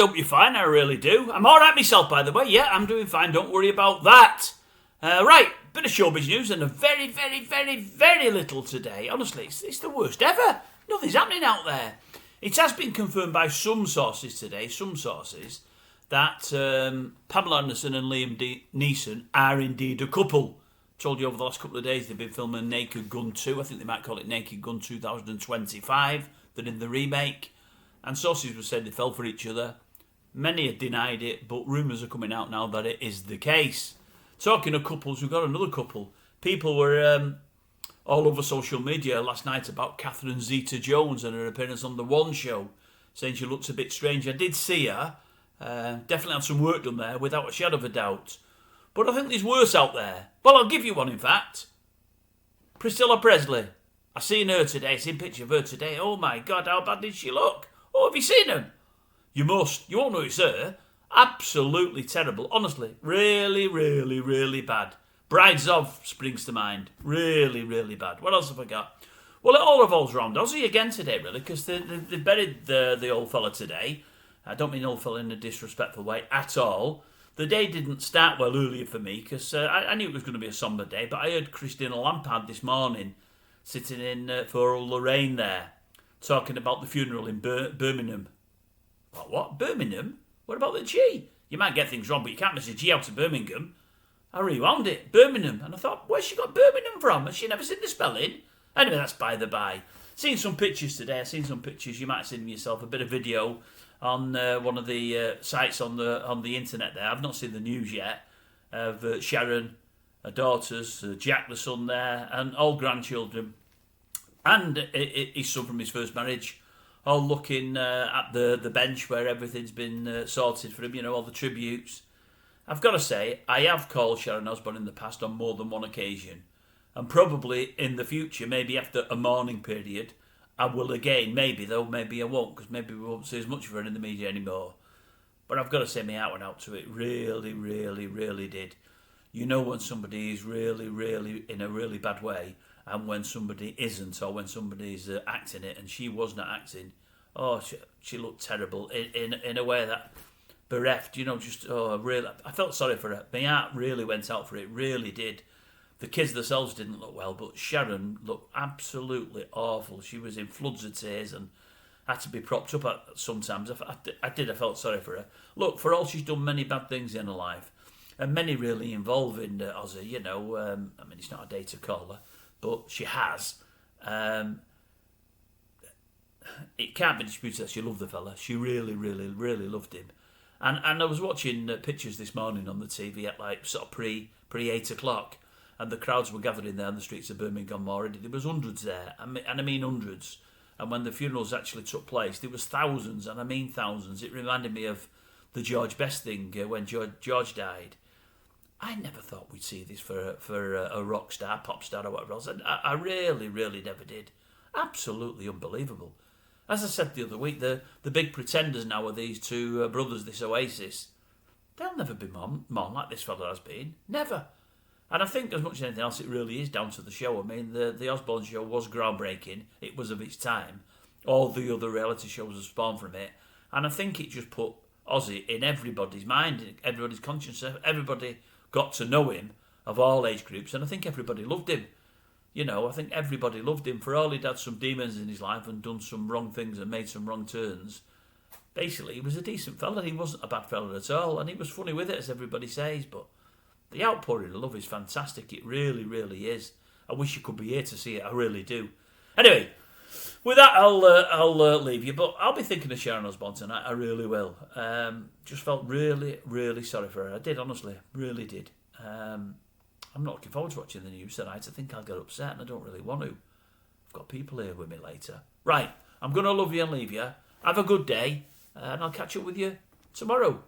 Hope you're fine, I really do. I'm alright myself, by the way. Yeah, I'm doing fine, don't worry about that. Right, bit of showbiz news and a very, very, very, very little today. Honestly, it's the worst ever. Nothing's happening out there. It has been confirmed by some sources today, that Pamela Anderson and Liam Neeson are indeed a couple. Told you over the last couple of days they've been filming Naked Gun 2. I think they might call it Naked Gun 2025. They're in the remake. And sources were saying they fell for each other. Many had denied it, but rumours are coming out now that it is the case. Talking of couples, we've got another couple. People were all over social media last night about Catherine Zeta-Jones and her appearance on The One Show, saying she looks a bit strange. I did see her. Definitely had some work done there, without a shadow of a doubt. But I think there's worse out there. Well, I'll give you one, in fact. Priscilla Presley. I seen her today. I seen a picture of her today. Oh, my God, how bad did she look? Oh, have you seen her? You must. You won't know it's her. Absolutely terrible. Honestly, really, really, really bad. Brides of springs to mind. Really, really bad. What else have I got? Well, it all revolves around Ozzy again today, really, because they buried the old fella today. I don't mean old fella in a disrespectful way at all. The day didn't start well earlier for me, because I knew it was going to be a sombre day, but I heard Christina Lampard this morning sitting in for Lorraine there, talking about the funeral in Birmingham. What? Birmingham? What about the G? You might get things wrong, but you can't miss a G out of Birmingham. I rewound it. Birmingham. And I thought, where's she got Birmingham from? Has she never seen the spelling? Anyway, that's by the by. Seen some pictures today. I've seen some pictures. You might have seen them yourself. A bit of video on one of the sites on the internet there. I've not seen the news yet. Of Sharon, her daughters, Jack the son there, and all grandchildren. And his son from his first marriage. All looking at the bench where everything's been sorted for him, you know, all the tributes. I've got to say, I have called Sharon Osbourne in the past on more than one occasion. And probably in the future, maybe after a mourning period, I will again. Maybe, though, maybe I won't, because maybe we won't see as much of her in the media anymore. But I've got to say, my heart went out to it. Really, really, really did. You know when somebody is really, really in a really bad way, and when somebody isn't, or when somebody's acting it, and she was not acting, she looked terrible in a way that bereft, you know, really, I felt sorry for her. My heart really went out for it, really did. The kids themselves didn't look well, but Sharon looked absolutely awful. She was in floods of tears and had to be propped up sometimes. I felt sorry for her. Look, for all she's done many bad things in her life, and many really involving Ozzy, you know, I mean, it's not a day to call her, but she has. It can't be disputed that she loved the fella. She really, really, really loved him. And I was watching pictures this morning on the TV at like sort of pre 8 o'clock, and the crowds were gathering there on the streets of Birmingham already. There was hundreds there, and I mean hundreds. And when the funerals actually took place, there was thousands, and I mean thousands. It reminded me of the George Best thing when George died. I never thought we'd see this for a rock star, pop star, or whatever else. I really, really never did. Absolutely unbelievable. As I said the other week, the big pretenders now are these two brothers, this Oasis. They'll never be more like this fella has been. Never. And I think as much as anything else, it really is down to the show. I mean, the Osbourne show was groundbreaking. It was of its time. All the other reality shows have spawned from it. And I think it just put Ozzy in everybody's mind, everybody's conscience. Everybody got to know him of all age groups. And I think everybody loved him. You know, I think everybody loved him. For all he'd had some demons in his life and done some wrong things and made some wrong turns, basically he was a decent fella. He wasn't a bad fella at all. And he was funny with it, as everybody says. But the outpouring of love is fantastic. It really, really is. I wish you could be here to see it. I really do. Anyway, with that, I'll leave you. But I'll be thinking of Sharon Osbourne tonight. I really will. Just felt really, really sorry for her. I did, honestly. Really did. I'm not looking forward to watching the news tonight. I think I'll get upset and I don't really want to. I've got people here with me later. Right, I'm going to love you and leave you. Have a good day and I'll catch up with you tomorrow.